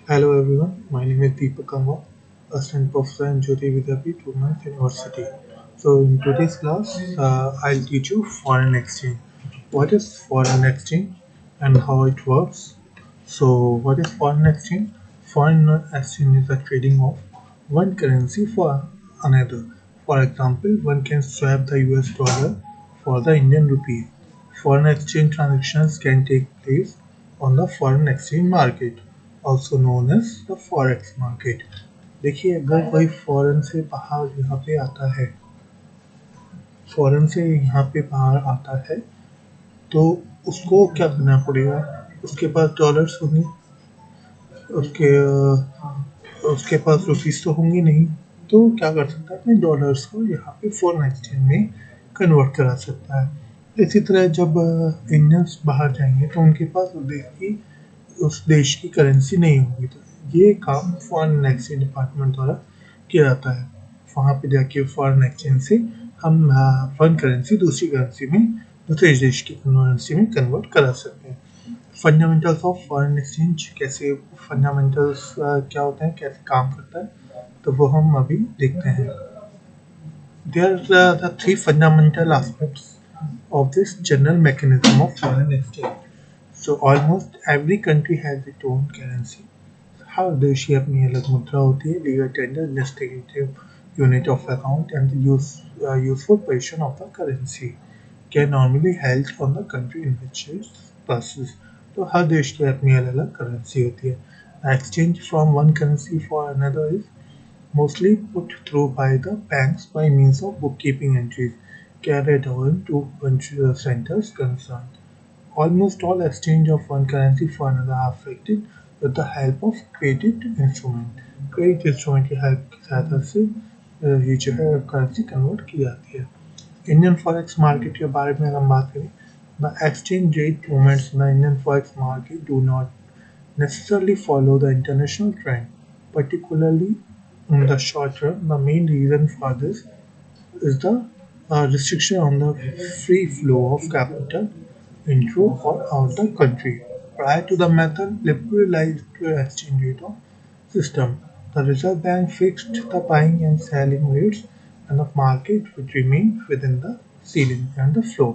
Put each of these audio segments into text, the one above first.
Hello everyone, my name is Deepak Kanwa, Assistant Professor in Jyoti Vidyapeeth Women's University. So in today's class, I'll teach you foreign exchange. What is foreign exchange and how it works? So what is foreign exchange? Foreign exchange is the trading of one currency for another. For example, one can swap the US dollar for the Indian rupee. Foreign exchange transactions can take place on the foreign exchange market, also known as the forex market. देखिए, अगर कोई foreign से बाहर यहाँ पे आता है, foreign से यहाँ पे बाहर आता है, तो उसको क्या करना पड़ेगा? उसके पास डॉलर्स होंगे, उसके उसके पास रुपीस तो होंगी नहीं, तो क्या कर सकता है? अपने डॉलर्स को यहाँ पे फॉरेन एक्सचेंज में कन्वर्ट करा सकता है। इसी तरह जब इंडियंस बाहर जाएंगे तो उनके पास उस देश की करेंसी नहीं होगी, तो ये काम फॉरेन एक्सचेंज डिपार्टमेंट द्वारा किया जाता है। वहाँ पे जाके फॉरेन एक्सचेंज से हम वन करेंसी दूसरी करेंसी में, दूसरे देश की करेंसी में कन्वर्ट करा सकते हैं। फंडामेंटल्स ऑफ फॉरेन एक्सचेंज, कैसे फंडामेंटल्स क्या होते हैं, कैसे काम करता है, तो वो हम अभी देखते हैं। There are the three fundamental aspects of this general mechanism of foreign exchange. So almost every country has its own currency. हर देश की अपनी अलग मुद्रा होती है, legal tender, distinctive unit of account, and the useful position of the currency can normally held on the country in which it passes. तो हर देश की अपनी अलग अलग करेंसी होती है। Exchange from one currency for another is mostly put through by the banks by means of bookkeeping entries carried out to country centers concerned. Almost all exchange of one currency for another are effected with the help of credit instrument. Credit instrument की help की सहायता से ये जो है currency convert की जाती है। इंडियन फॉरेक्स मार्केट के बारे में अगर हम बात करें, the exchange rate movements in the Indian forex market do not necessarily follow the international trend, particularly in the short term. The main reason for this is the restriction on the free flow of capital into or out the country. Prior to the method liberalized exchange rate of system, the Reserve Bank fixed the buying and selling rates and the market would remain within the ceiling and the flow,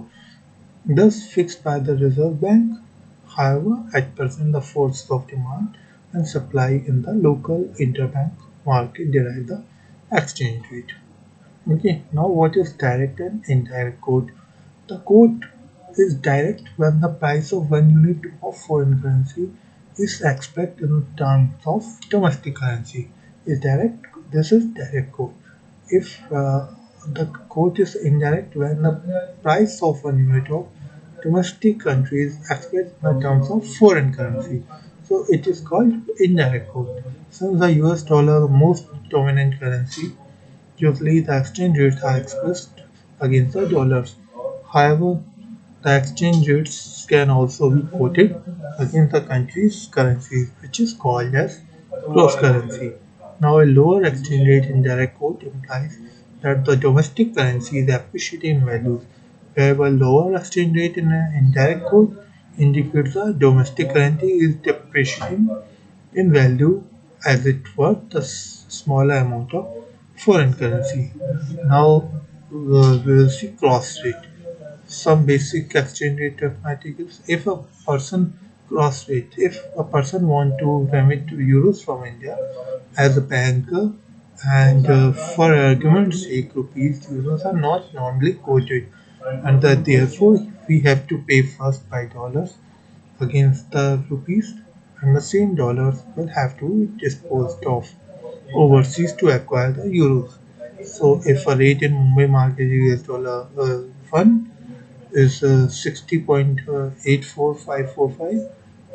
thus fixed by the Reserve Bank. However, at present the forces of demand and supply in the local interbank market derive the exchange rate. Okay, now what is direct and indirect quote? The quote is direct when the price of one unit of foreign currency is expressed in terms of domestic currency. Is direct. This is direct quote. If the quote is indirect when the price of one unit of domestic country is expressed in terms of foreign currency, so it is called indirect quote. Since the US dollar the most dominant currency, usually the exchange rates are expressed against the dollars. However, the exchange rates can also be quoted against the country's currencies, which is called as cross currency. Now, a lower exchange rate in direct quote implies that the domestic currency is appreciating in value, whereas lower exchange rate in an indirect quote indicates the domestic currency is depreciating in value as it worth the smaller amount of foreign currency. Now we will see cross rate. Some basic exchange rate articles. If a person cross rate, if a person want to remit euros from India as a banker, and for argument's sake, rupees, euros are not normally quoted, and that therefore we have to pay first by dollars against the rupees, and the same dollars will have to be disposed of overseas to acquire the euros. So if a rate in Mumbai market US dollar 1 is 60.84545,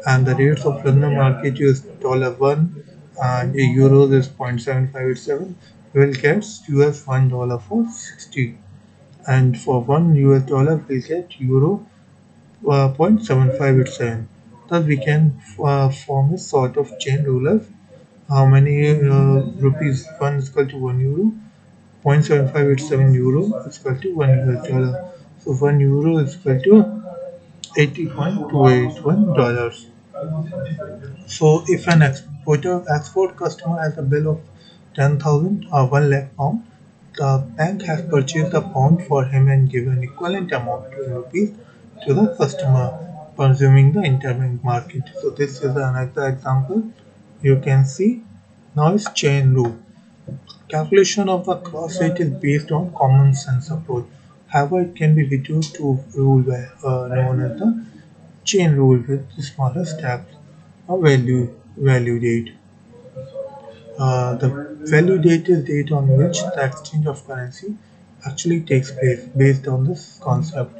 and the rates of London market US dollar 1 and euros is 0.7587, will get US $1 for 60, and for 1 US dollar we'll get euro 0.7587. Thus, we can form a sort of chain rule of how many rupees 1 is equal to 1 euro, 0.7587 euro is equal to 1 US dollar. So 1 euro is equal to 80.281 dollars. So if an Put a export customer has a bill of 10,000 or 1 lakh pound. The bank has purchased the pound for him and given equivalent amount in rupees to the customer, presuming the interbank market. So this is another example. You can see now is chain rule. Calculation of the cross rate is based on common sense approach. However, it can be reduced to rule known as the chain rule with smaller steps. A value date. The value date is date on which the exchange of currency actually takes place. Based on this concept,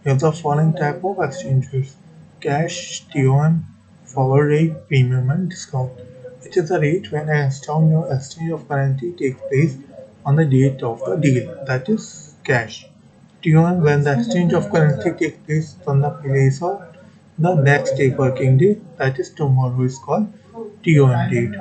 we have the following type of exchange rates: cash, TOM, forward rate, premium, and discount. It is the rate when an exchange of currency takes place on the date of the deal, that is cash. TOM when the exchange of currency takes place on the place of the next day working day, that is tomorrow, is called TOM date.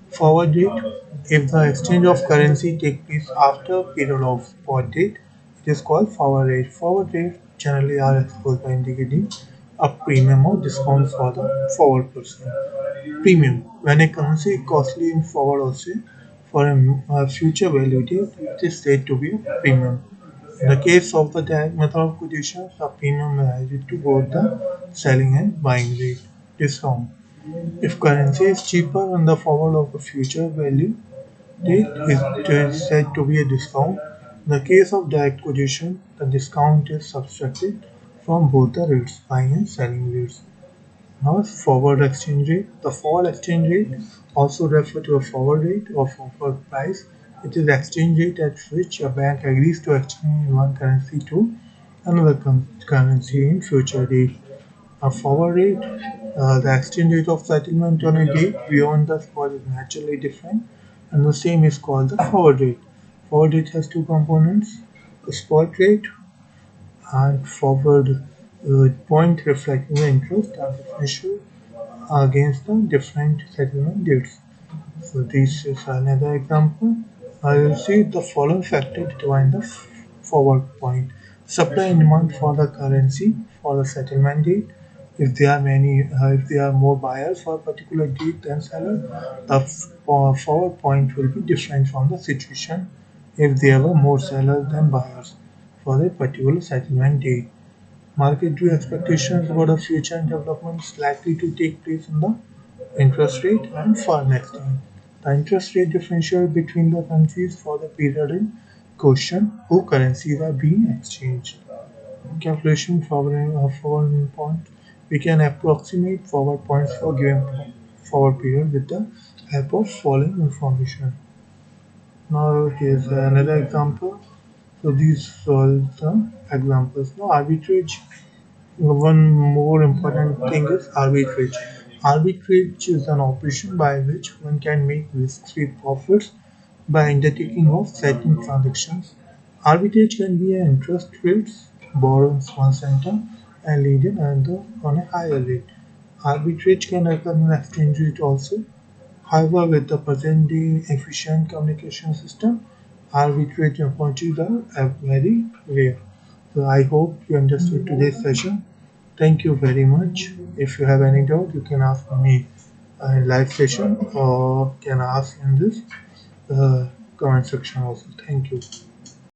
Forward date: if the exchange of currency takes place after period of spot date, it is called forward rate. Forward rates generally are exposed by indicating a premium or discount for the forward person. Premium: when a currency is costly in forward or say for a future value date, it is said to be a premium. In the case of the direct method of quotation, the premium is added to both the selling and buying rate. Discount: if currency is cheaper on the forward of a future value date, it is said to be a discount. In the case of direct quotation, the discount is subtracted from both the rates, buying and selling rates. Now, forward exchange rate. The forward exchange rate, also referred to a forward rate or forward price, it is the exchange rate at which a bank agrees to exchange one currency to another currency in future date. A forward rate, the exchange rate of settlement on a date beyond the spot is naturally different, and the same is called the forward rate. Forward rate has two components: the spot rate and forward point reflecting the interest and differential against the different settlement dates. So this is another example. I will see the following factor determine the forward point. Supply and demand for the currency for the settlement date. If there are more buyers for a particular date than seller, the forward point will be different from the situation if there were more sellers than buyers for a particular settlement date. Market view expectations about the future developments likely to take place in the interest rate and foreign exchange. The interest rate differential between the countries for the period in question whose currencies are being exchanged. Calculation forward point. We can approximate forward points for given forward period with the help of following information. Now here's another example. So these are the examples. Now arbitrage. One more important thing is arbitrage. Arbitrage is an operation by which one can make risk-free profits by undertaking of certain transactions. Arbitrage can be an interest rates, borrows one center and lend another on a higher rate. Arbitrage can occur in exchange rate also. However, with the present day efficient communication system, arbitrage opportunities are very rare. So I hope you understood today's session. Thank you very much. If you have any doubt, you can ask me in live session or can ask in this comment section also. Thank you.